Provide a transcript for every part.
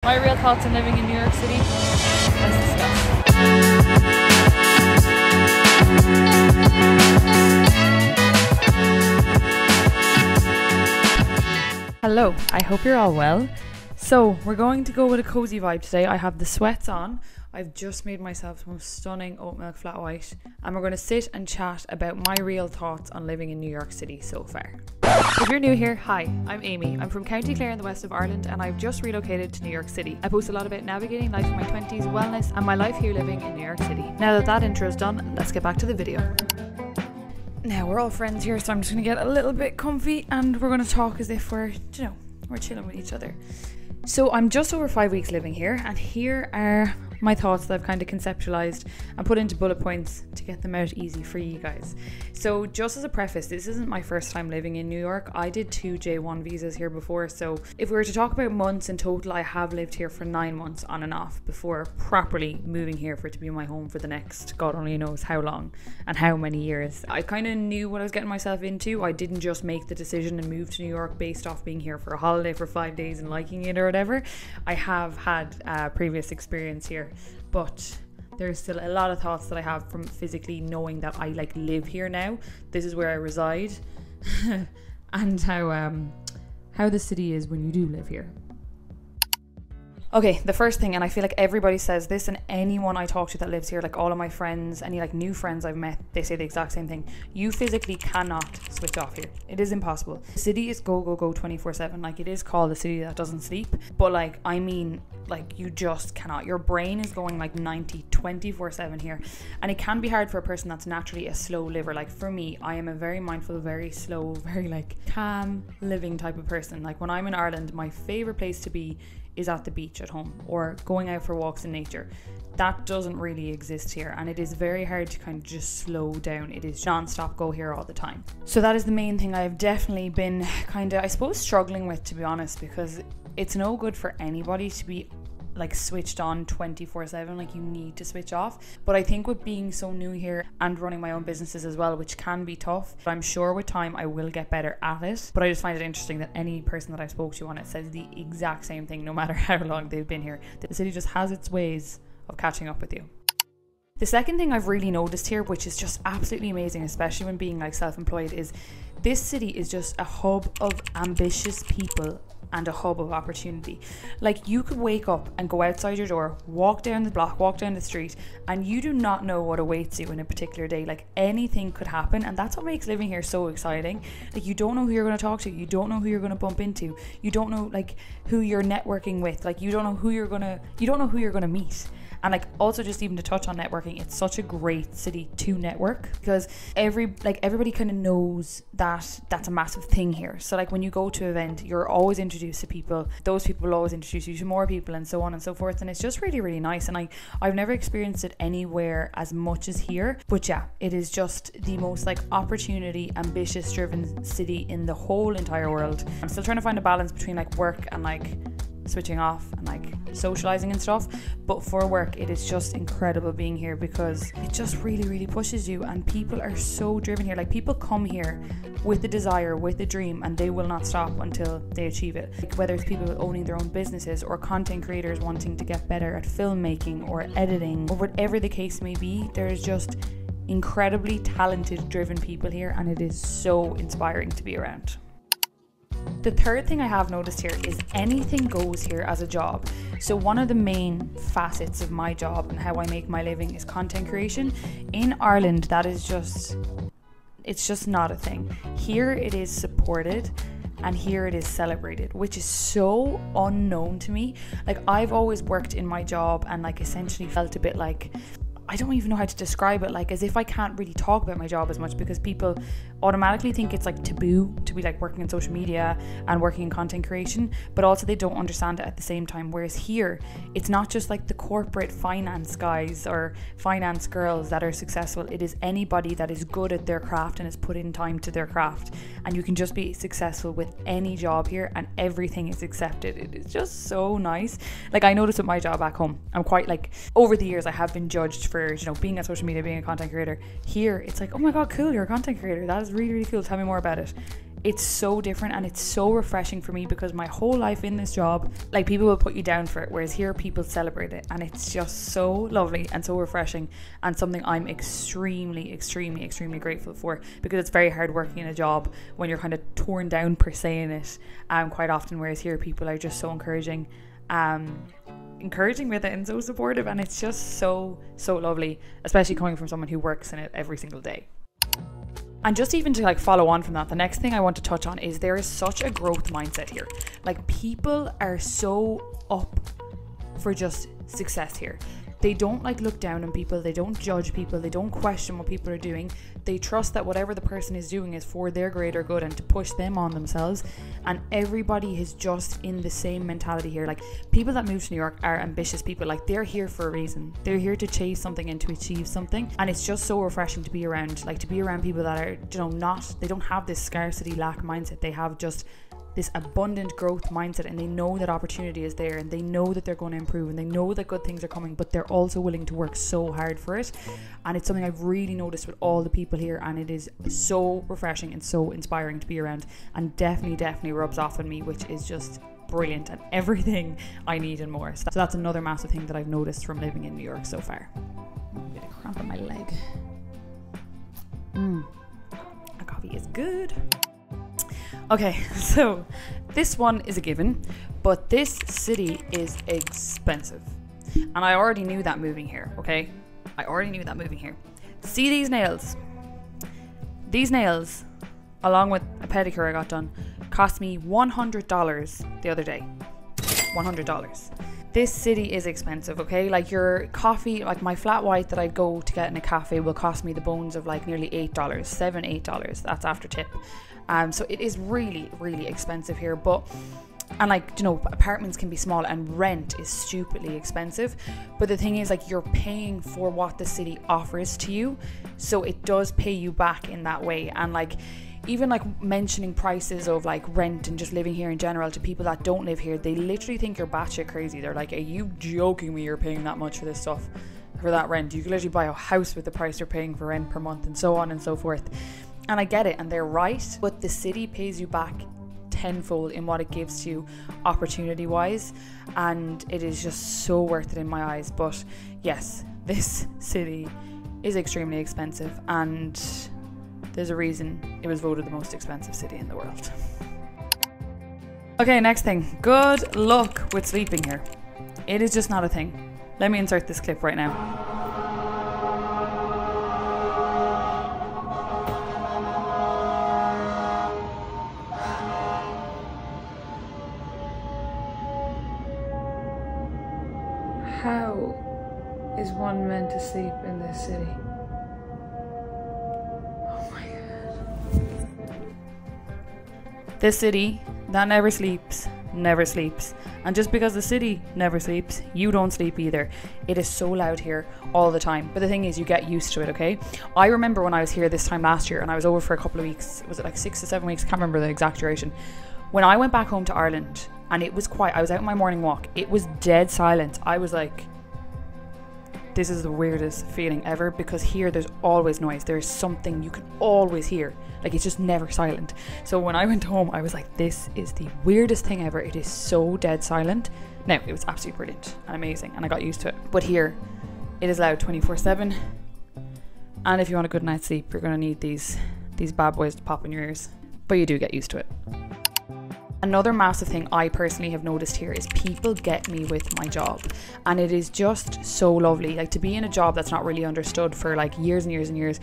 My real thoughts on living in New York City? Let's discuss. Hello, I hope you're all well. So we're going to go with a cozy vibe today. I have the sweats on. I've just made myself the most stunning oat milk flat white, and we're going to sit and chat about my real thoughts on living in New York City so far. If you're new here, hi, I'm Amy. I'm from County Clare in the west of Ireland, and I've just relocated to New York City. I post a lot about navigating life in my 20s, wellness, and my life here living in New York City. Now that that intro is done, let's get back to the video. Now we're all friends here, so I'm just going to get a little bit comfy and we're going to talk as if we're chilling with each other. So I'm just over 5 weeks living here, and here are my thoughts that I've kind of conceptualized and put into bullet points to get them out easy for you guys. So just as a preface, this isn't my first time living in New York. I did 2 J1 visas here before, so if we were to talk about months in total, I have lived here for 9 months on and off before properly moving here for it to be my home for the next God only knows how long and how many years. I kind of knew what I was getting myself into. I didn't just make the decision and move to New York based off being here for a holiday for 5 days and liking it or whatever. I have had previous experience here, but there's still a lot of thoughts that I have from physically knowing that I live here now. This is where I reside and how the city is when you do live here. Okay, the first thing, and I feel like everybody says this, and anyone I talk to that lives here, like all of my friends, any new friends I've met, they say the exact same thing. You physically cannot switch off here. It is impossible. The city is go 24/7. It is called a city that doesn't sleep, but you just cannot. Your brain is going 90 24/7 here, and it can be hard for a person that's naturally a slow liver. For me, I am a very mindful, very slow, very calm living type of person. When I'm in Ireland, my favorite place to be is at the beach at home or going out for walks in nature. That doesn't really exist here, and it is very hard to kind of just slow down. It is non-stop go here all the time. So that is the main thing I've definitely been I suppose struggling with, to be honest, because it's no good for anybody to be switched on 24/7. You need to switch off. But I think with being so new here and running my own businesses as well, which can be tough, but I'm sure with time I will get better at it. But I just find it interesting that any person that I spoke to on it says the exact same thing, no matter how long they've been here. The city just has its ways of catching up with you. The second thing I've really noticed here, which is just absolutely amazing, especially when being self-employed, is this city is just a hub of ambitious people and a hub of opportunity. You could wake up and go outside your door, walk down the block, walk down the street, and you do not know what awaits you in a particular day. Anything could happen, and that's what makes living here so exciting. You don't know who you're going to talk to, you don't know who you're going to bump into, you don't know who you're networking with, you don't know who you're going to meet. And also, just even to touch on networking, it's such a great city to network because everybody kind of knows that that's a massive thing here. So when you go to an event, you're always introduced to people. Those people will always introduce you to more people, and so on and so forth. And it's just really, really nice. And I've never experienced it anywhere as much as here. But yeah, it is just the most opportunity, ambitious, driven city in the whole entire world. I'm still trying to find a balance between work and switching off and socializing and stuff, but for work it is just incredible being here because it just really, really pushes you, and people are so driven here. People come here with a desire, with a dream, and they will not stop until they achieve it. Whether it's people owning their own businesses or content creators wanting to get better at filmmaking or editing or whatever the case may be, there is just incredibly talented, driven people here, and it is so inspiring to be around. The third thing I have noticed here is anything goes here as a job. So one of the main facets of my job and how I make my living is content creation. In Ireland, that is it's just not a thing. Here it is supported and here it is celebrated, which is so unknown to me. I've always worked in my job and essentially felt a bit I don't even know how to describe it, as if I can't really talk about my job as much because people automatically think it's taboo to be working in social media and working in content creation, but also they don't understand it at the same time. Whereas here, it's not just the corporate finance guys or finance girls that are successful. It is anybody that is good at their craft and has put in time to their craft, and you can just be successful with any job here and everything is accepted. It is just so nice. I noticed with my job back home, I'm quite over the years I have been judged for being on social media, being a content creator. Here it's oh my god, cool, you're a content creator, that is really, really cool, tell me more about it. It's so different and it's so refreshing for me, because my whole life in this job, like, people will put you down for it, whereas here people celebrate it, and it's just so lovely and so refreshing, and something I'm extremely grateful for, because it's very hard working in a job when you're kind of torn down per se in it, quite often, whereas here people are just so encouraging with it and so supportive, and it's just so lovely, especially coming from someone who works in it every single day. And just even to like follow on from that, the next thing I want to touch on is there is such a growth mindset here. Like, people are so up for just success here. They don't like look down on people, they don't judge people, they don't question what people are doing. They trust that whatever the person is doing is for their greater good and to push them on themselves. And everybody is just in the same mentality here. Like, people that move to New York are ambitious people. Like, they're here for a reason. They're here to chase something and to achieve something. And it's just so refreshing to be around. Like, to be around people that are, you know, they don't have this scarcity lack mindset. They have just this abundant growth mindset, and they know that opportunity is there, and they know that they're going to improve, and they know that good things are coming, but they're also willing to work so hard for it. And it's something I've really noticed with all the people here, and it is so refreshing and so inspiring to be around, and definitely rubs off on me, which is just brilliant and everything I need and more. So that's another massive thing that I've noticed from living in New York so far. I'm getting a cramp in my leg. The coffee is good. Okay, so this one is a given, but this city is expensive. And I already knew that moving here, okay? I already knew that moving here. See these nails? These nails, along with a pedicure I got done, cost me $100 the other day. $100. This city is expensive, okay? Like, your coffee, like my flat white that I'd go to get in a cafe will cost me the bones of like nearly $8, $7-8. That's after tip. So it is really expensive here, and like, you know, apartments can be small and rent is stupidly expensive, but the thing is, like, you're paying for what the city offers to you, so it does pay you back in that way. And like, even like mentioning prices of like rent and just living here in general to people that don't live here, they literally think you're batshit crazy. They're like, are you joking me, you're paying that much for this stuff, for that rent? You could literally buy a house with the price you're paying for rent per month, and so on and so forth. And I get it, and they're right, but the city pays you back tenfold in what it gives to you opportunity wise, and it is just so worth it in my eyes. But yes, this city is extremely expensive, and there's a reason it was voted the most expensive city in the world. Okay, next thing, good luck with sleeping here. It is just not a thing. Let me insert this clip right now. How is one meant to sleep in this city? Oh my god. This city that never sleeps, never sleeps. And just because the city never sleeps, you don't sleep either. It is so loud here all the time. But the thing is, you get used to it, okay? I remember when I was here this time last year, and I was over for a couple of weeks. Was it like 6 to 7 weeks? Can't remember the exact duration. When I went back home to Ireland, and it was quiet, I was out on my morning walk, it was dead silent. I was like, this is the weirdest feeling ever, because here there's always noise. There's something you can always hear. Like, it's just never silent. So when I went home, I was like, this is the weirdest thing ever. It is so dead silent. Now, it was absolutely brilliant and amazing, and I got used to it. But here, it is loud 24/7. And if you want a good night's sleep, you're going to need these bad boys to pop in your ears. But you do get used to it. Another massive thing I personally have noticed here is people get me with my job, and it is just so lovely. Like, to be in a job that's not really understood for like years and years and years,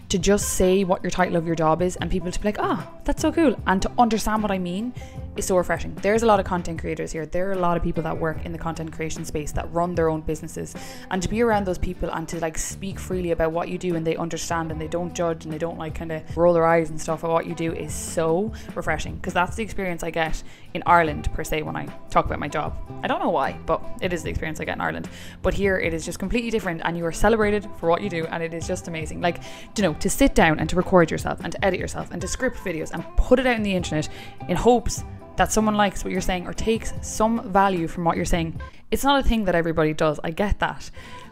to just say what your title of your job is and people to be like, oh, that's so cool, and to understand what I mean is so refreshing. There's a lot of content creators here. There are a lot of people that work in the content creation space that run their own businesses, and to be around those people and to like speak freely about what you do, and they understand and they don't judge and they don't like kind of roll their eyes and stuff at what you do, is so refreshing, because that's the experience I get in Ireland per se when I talk about my job. I don't know why, but it is the experience I get in Ireland. But here it is just completely different, and you are celebrated for what you do, and it is just amazing. Like, you know, to sit down and to record yourself and to edit yourself and to script videos and put it out in the internet in hopes that someone likes what you're saying or takes some value from what you're saying. It's not a thing that everybody does, I get that,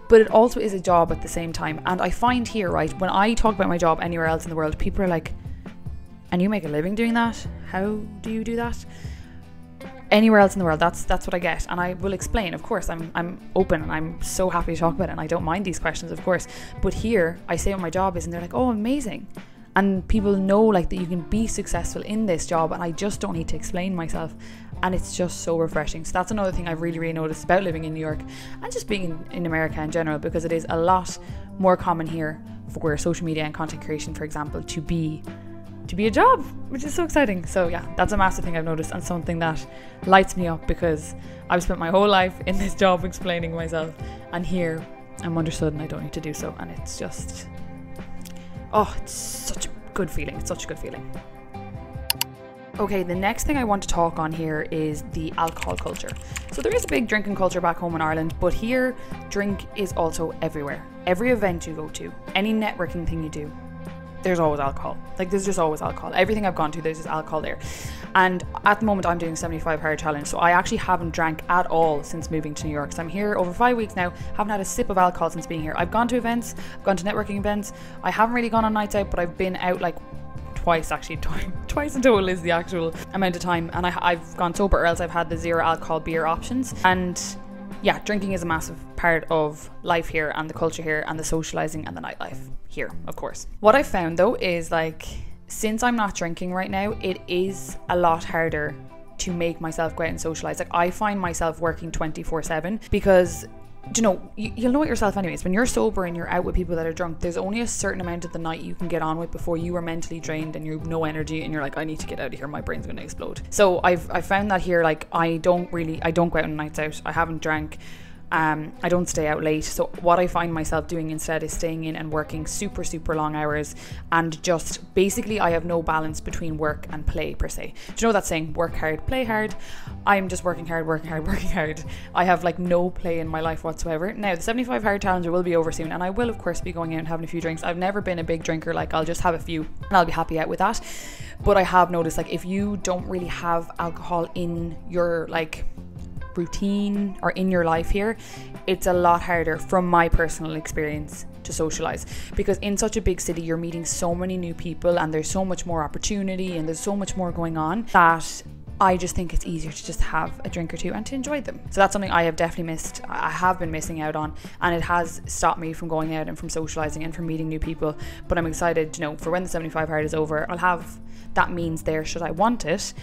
but it also is a job at the same time. And I find here, right, when I talk about my job anywhere else in the world, people are like, and you make a living doing that. How do you do that? Anywhere else in the world, that's what I get, and I will explain. Of course, I'm open and I'm so happy to talk about it, and I don't mind these questions, of course. But here, I say what my job is, and they're like, "Oh, amazing!" And people know like that you can be successful in this job, and I just don't need to explain myself, and it's just so refreshing. So that's another thing I've really noticed about living in New York and just being in America in general, because it is a lot more common here for social media and content creation, for example, to be a job, which is so exciting. So yeah, that's a massive thing I've noticed, and something that lights me up, because I've spent my whole life in this job explaining myself, and here I'm understood and I don't need to do so, and it's just, oh, it's such a good feeling. It's such a good feeling. Okay, the next thing I want to talk on here is the alcohol culture. So there is a big drinking culture back home in Ireland, but here drink is also everywhere. Every event you go to, any networking thing you do, there's always alcohol. Like, there's just always alcohol. Everything I've gone to, there's just alcohol there. And at the moment I'm doing 75 hard challenge, so I actually haven't drank at all since moving to New York. So I'm here over 5 weeks now, haven't had a sip of alcohol since being here. I've gone to events, I've gone to networking events. I haven't really gone on nights out, but I've been out like twice actually. Twice in total is the actual amount of time. And I've gone sober, or else I've had the zero alcohol beer options. And yeah, drinking is a massive part of life here, and the culture here, and the socializing and the nightlife here, of course. What I found though is, like, since I'm not drinking right now, it is a lot harder to make myself go out and socialize. Like, I find myself working 24/7, because, you know, you'll know it yourself anyways. When you're sober and you're out with people that are drunk, there's only a certain amount of the night you can get on with before you are mentally drained and you have no energy, and you're like, I need to get out of here, my brain's gonna explode. So I've found that here, like, I don't go out on nights out. I haven't drank. I don't stay out late. So what I find myself doing instead is staying in and working super long hours, and just basically I have no balance between work and play per se. Do you know that saying, work hard, play hard? I'm just working hard. I have like no play in my life whatsoever. Now the 75 hard challenge will be over soon, and I will of course be going out and having a few drinks. I've never been a big drinker, like I'll just have a few and I'll be happy out with that. But I have noticed, like, if you don't really have alcohol in your like routine or in your life here, it's a lot harder, from my personal experience, to socialize, because in such a big city you're meeting so many new people, and there's so much more opportunity, and there's so much more going on, that I just think it's easier to just have a drink or two and to enjoy them. So that's something I have definitely missed. I have been missing out on, and it has stopped me from going out and from socializing and from meeting new people. But I'm excited, you know, for when the 75 hard is over, I'll have that means there should I want it.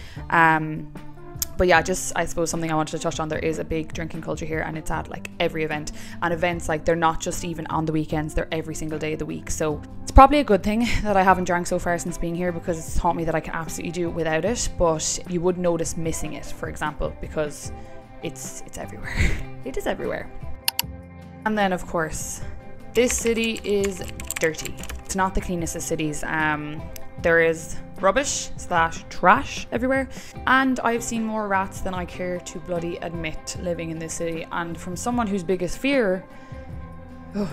But yeah, just, I suppose something I wanted to touch on, there is a big drinking culture here, and it's at like every event, and events, like, they're not just even on the weekends, they're every single day of the week. So it's probably a good thing that I haven't drank so far since being here, because it's taught me that I can absolutely do it without it. But you would notice missing it, for example, because it's everywhere. It is everywhere. And then of course, this city is dirty. It's not the cleanest of cities. There is rubbish / trash everywhere, and I've seen more rats than I care to bloody admit living in this city. And from someone whose biggest fear,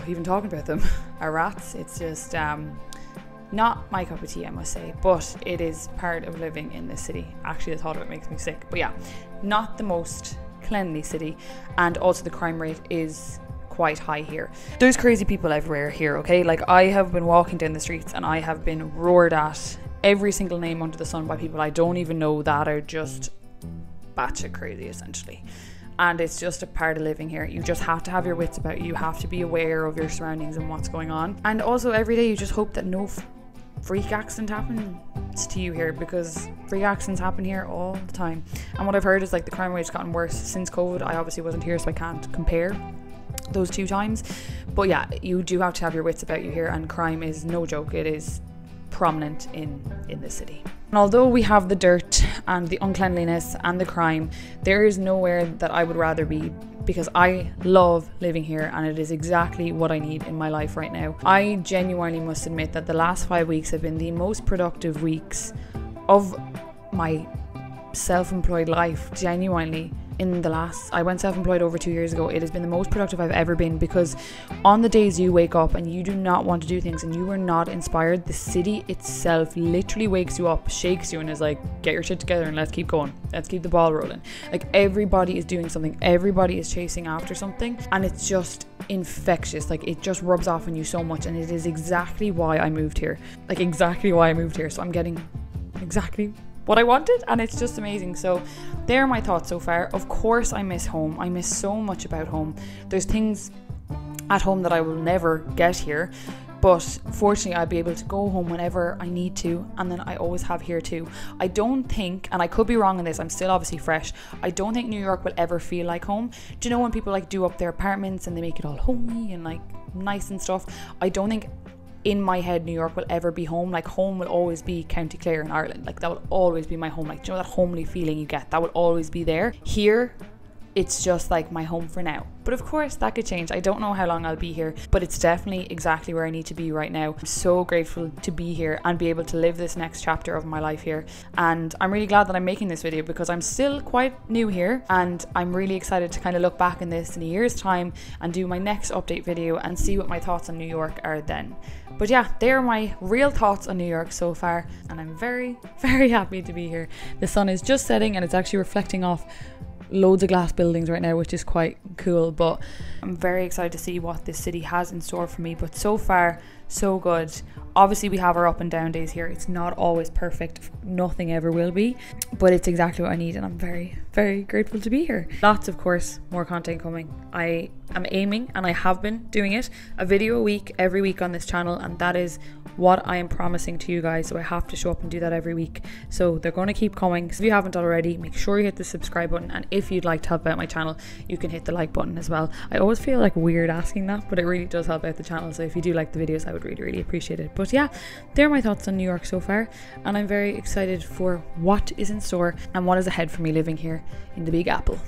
even talking about them, are rats, it's just not my cup of tea, I must say. But it is part of living in this city. Actually, the thought of it makes me sick. But yeah, not the most cleanly city, and also the crime rate is quite high here. There's crazy people everywhere here, okay? Like, I have been walking down the streets and I have been roared at every single name under the sun by people I don't even know that are just batshit crazy, essentially. And it's just a part of living here. You just have to have your wits about you. You have to be aware of your surroundings and what's going on. And also every day you just hope that no freak accident happens to you here, because freak accidents happen here all the time. And what I've heard is, like, the crime rate's gotten worse since COVID. I obviously wasn't here, so I can't compare those two times, but yeah, you do have to have your wits about you here, and crime is no joke. It is prominent in this city. And although we have the dirt and the uncleanliness and the crime, there is nowhere that I would rather be, because I love living here and it is exactly what I need in my life right now. I genuinely must admit that the last 5 weeks have been the most productive weeks of my self-employed life, genuinely. I went self-employed over 2 years ago. It has been the most productive I've ever been, because on the days you wake up and you do not want to do things and you are not inspired, the city itself literally wakes you up, shakes you, and is like, get your shit together and let's keep going. Let's keep the ball rolling. Like, everybody is doing something. Everybody is chasing after something, and it's just infectious. Like, it just rubs off on you so much, and it is exactly why I moved here. Like, exactly why I moved here. So I'm getting exactly what I wanted, and it's just amazing. So there are my thoughts so far. Of course I miss home. I miss so much about home. There's things at home that I will never get here, but fortunately I'll be able to go home whenever I need to, and then I always have here too. I don't think, and I could be wrong on this, I'm still obviously fresh, I don't think New York will ever feel like home. Do you know when people like do up their apartments and they make it all homey and like nice and stuff? I don't think in my head New York will ever be home. Like home will always be County Clare in Ireland. Like that will always be my home. Like, do you know that homely feeling you get? That will always be there. Here it's just like my home for now, but of course that could change. I don't know how long I'll be here, but it's definitely exactly where I need to be right now. I'm so grateful to be here and be able to live this next chapter of my life here, and I'm really glad that I'm making this video because I'm still quite new here, and I'm really excited to kind of look back in this in a year's time and do my next update video and see what my thoughts on New York are then. But yeah, they are my real thoughts on New York so far, and I'm very, very happy to be here. The sun is just setting and it's actually reflecting off loads of glass buildings right now, which is quite cool, but I'm very excited to see what this city has in store for me. But so far so good. Obviously we have our up and down days here. It's not always perfect, nothing ever will be, but it's exactly what I need, and I'm very, very grateful to be here. Lots, of course, more content coming. I am aiming, and I have been doing it, a video a week every week on this channel, and that is what I am promising to you guys. So I have to show up and do that every week, so they're going to keep coming. So if you haven't already, make sure you hit the subscribe button, and if you'd like to help out my channel, you can hit the like button as well. I always feel like weird asking that, but it really does help out the channel. So if you do like the videos, I would really, really appreciate it. But yeah, they're my thoughts on New York so far, and I'm very excited for what is in store and what is ahead for me living here in the Big Apple.